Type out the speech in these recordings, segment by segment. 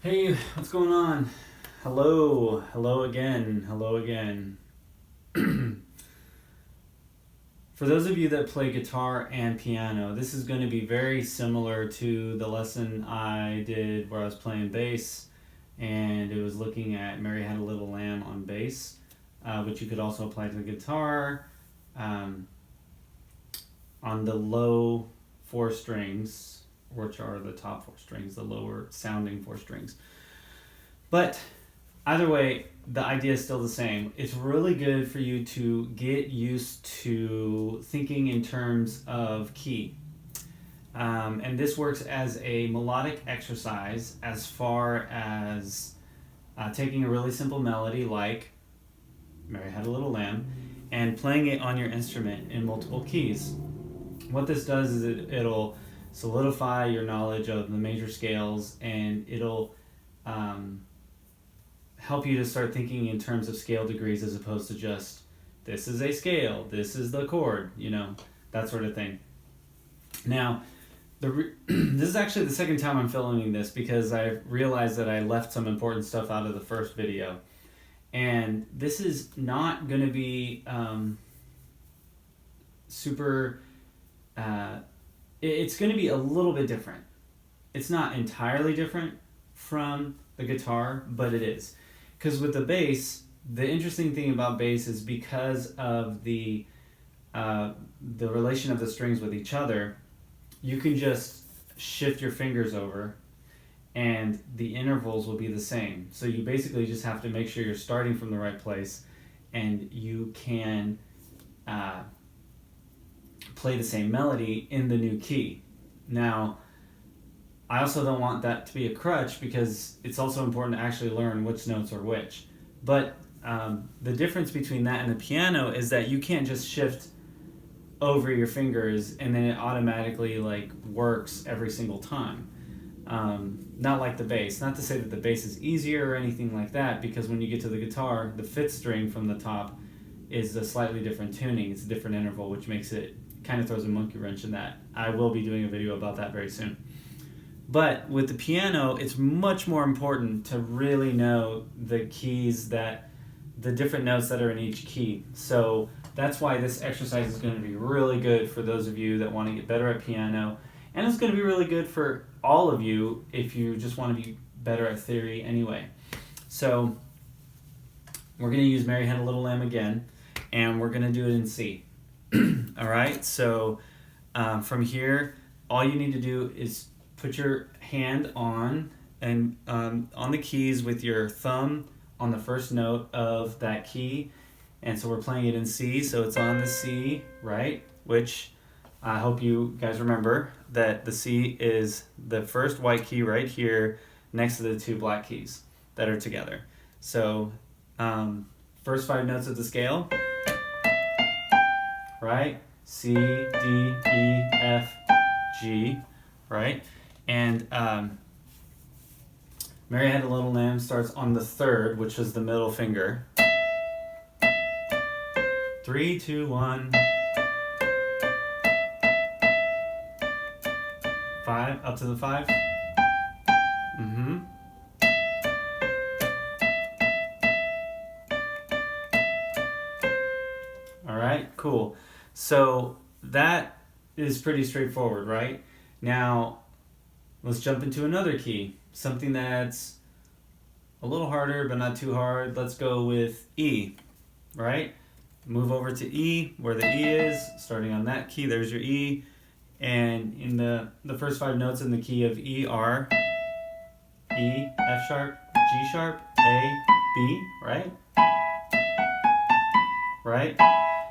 Hey, what's going on? Hello, hello again, hello again. For those of you that play guitar and piano, this is going to be very similar to the lesson I did where I was playing bass, and it was looking at Mary Had a Little Lamb on bass, which you could also apply to the guitar on the low four strings, which are the top four strings, the lower sounding four strings. But either way, the idea is still the same. It's really good for you to get used to thinking in terms of key. And this works as a melodic exercise as far as taking a really simple melody like Mary Had a Little Lamb and playing it on your instrument in multiple keys. What this does is it'll solidify your knowledge of the major scales, and it'll help you to start thinking in terms of scale degrees as opposed to just this is a scale, this is the chord, that sort of thing. Now, this is actually the second time I'm filming this because I realized that I left some important stuff out of the first video. And this is not going to be it's going to be a little bit different. It's not entirely different from the guitar, but it is. Because with the bass, the interesting thing about bass is because of the relation of the strings with each other, you can just shift your fingers over and the intervals will be the same. So you basically just have to make sure you're starting from the right place and you can play the same melody in the new key. Now, I also don't want that to be a crutch because it's also important to actually learn which notes are which. But the difference between that and the piano is that you can't just shift over your fingers and then it automatically works every single time. Not like the bass. Not to say that the bass is easier or anything like that, because when you get to the guitar, the fifth string from the top is a slightly different tuning. It's a different interval, which makes it kind of throws a monkey wrench in that. I will be doing a video about that very soon. But with the piano, it's much more important to really know the keys the different notes that are in each key. So that's why this exercise is going to be really good for those of you that want to get better at piano. And it's going to be really good for all of you if you just want to be better at theory anyway. So we're going to use Mary Had a Little Lamb again, and we're going to do it in C. All right, so from here, all you need to do is put your hand on the keys with your thumb on the first note of that key. And so we're playing it in C, so it's on the C, right? Which I hope you guys remember that the C is the first white key right here next to the two black keys that are together. So first five notes of the scale, right? C, D, E, F, G, right? And Mary Had a Little Lamb starts on the third, which is the middle finger. 3, 2, 1. 5, up to the 5. All right, cool. So that is pretty straightforward, right? Now, let's jump into another key, something that's a little harder but not too hard. Let's go with E, right? Move over to E, where the E is, starting on that key, there's your E. And in the first five notes in the key of E are E, F sharp, G sharp, A, B, right? Right?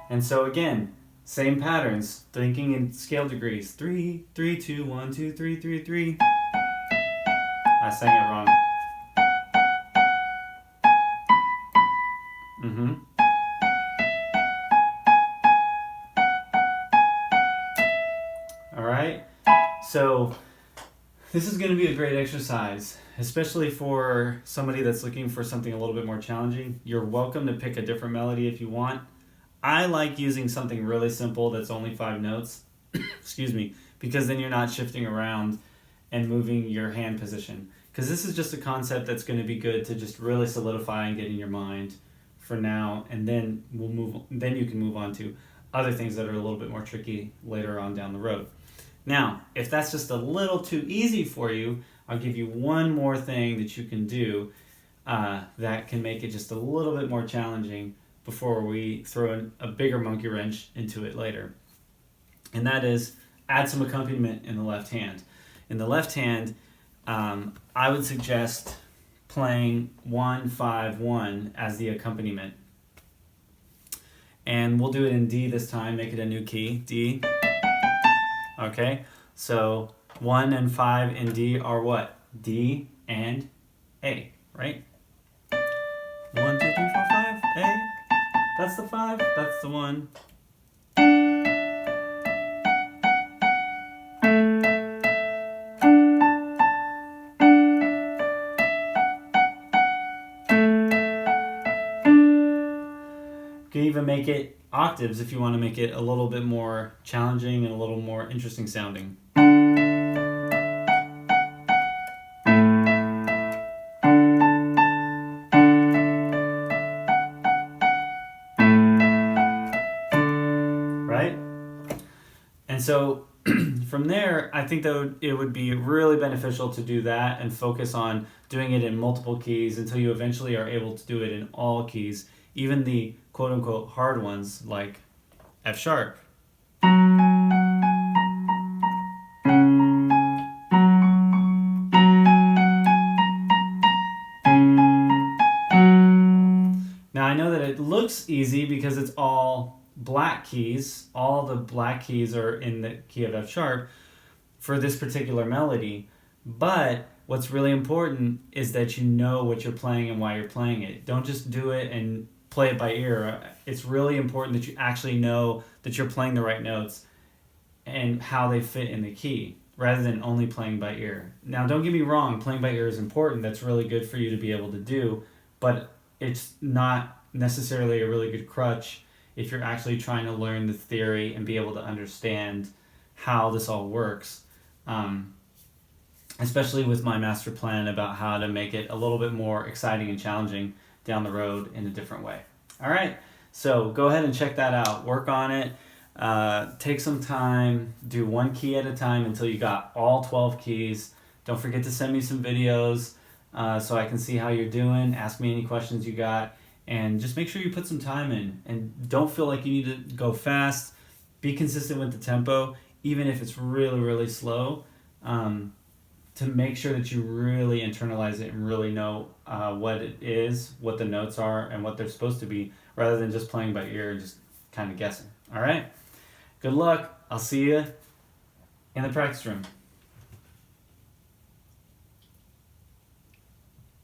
And so again, same patterns, thinking in scale degrees. 3, 3, 2, 1, 2, 3, 3, 3. I sang it wrong. All right. So this is going to be a great exercise, especially for somebody that's looking for something a little bit more challenging. You're welcome to pick a different melody if you want. I like using something really simple that's only 5 notes, excuse me, because then you're not shifting around and moving your hand position. because this is just a concept that's going to be good to just really solidify and get in your mind for now, and then then you can move on to other things that are a little bit more tricky later on down the road. Now, if that's just a little too easy for you, I'll give you one more thing that you can do that can make it just a little bit more challenging before we throw in a bigger monkey wrench into it later. And that is add some accompaniment in the left hand. In the left hand, I would suggest playing 1-5-1 as the accompaniment. And we'll do it in D this time, make it a new key, D. Okay, so 1 and 5 in D are what? D and A, right? 1, 2, 3, 4, 5, A. That's the 5, that's the 1. You can even make it octaves if you want to make it a little bit more challenging and a little more interesting sounding. Right? And so from there, I think that it would be really beneficial to do that and focus on doing it in multiple keys until you eventually are able to do it in all keys, even the quote-unquote hard ones like F sharp. Now I know that it looks easy because it's all black keys. All the black keys are in the key of F sharp for this particular melody, but what's really important is that you know what you're playing and why you're playing it. Don't just do it and play it by ear. It's really important that you actually know that you're playing the right notes and how they fit in the key, rather than only playing by ear. Now, don't get me wrong, playing by ear is important. That's really good for you to be able to do, but it's not necessarily a really good crutch if you're actually trying to learn the theory and be able to understand how this all works. Especially with my master plan about how to make it a little bit more exciting and challenging down the road in a different way. All right, so go ahead and check that out. Work on it. Take some time. Do one key at a time until you got all 12 keys. Don't forget to send me some videos so I can see how you're doing. Ask me any questions you got. And just make sure you put some time in. And don't feel like you need to go fast. Be consistent with the tempo, even if it's really, really slow. To make sure that you really internalize it and really know what it is, what the notes are, and what they're supposed to be, rather than just playing by ear and just kind of guessing. All right? Good luck. I'll see you in the practice room.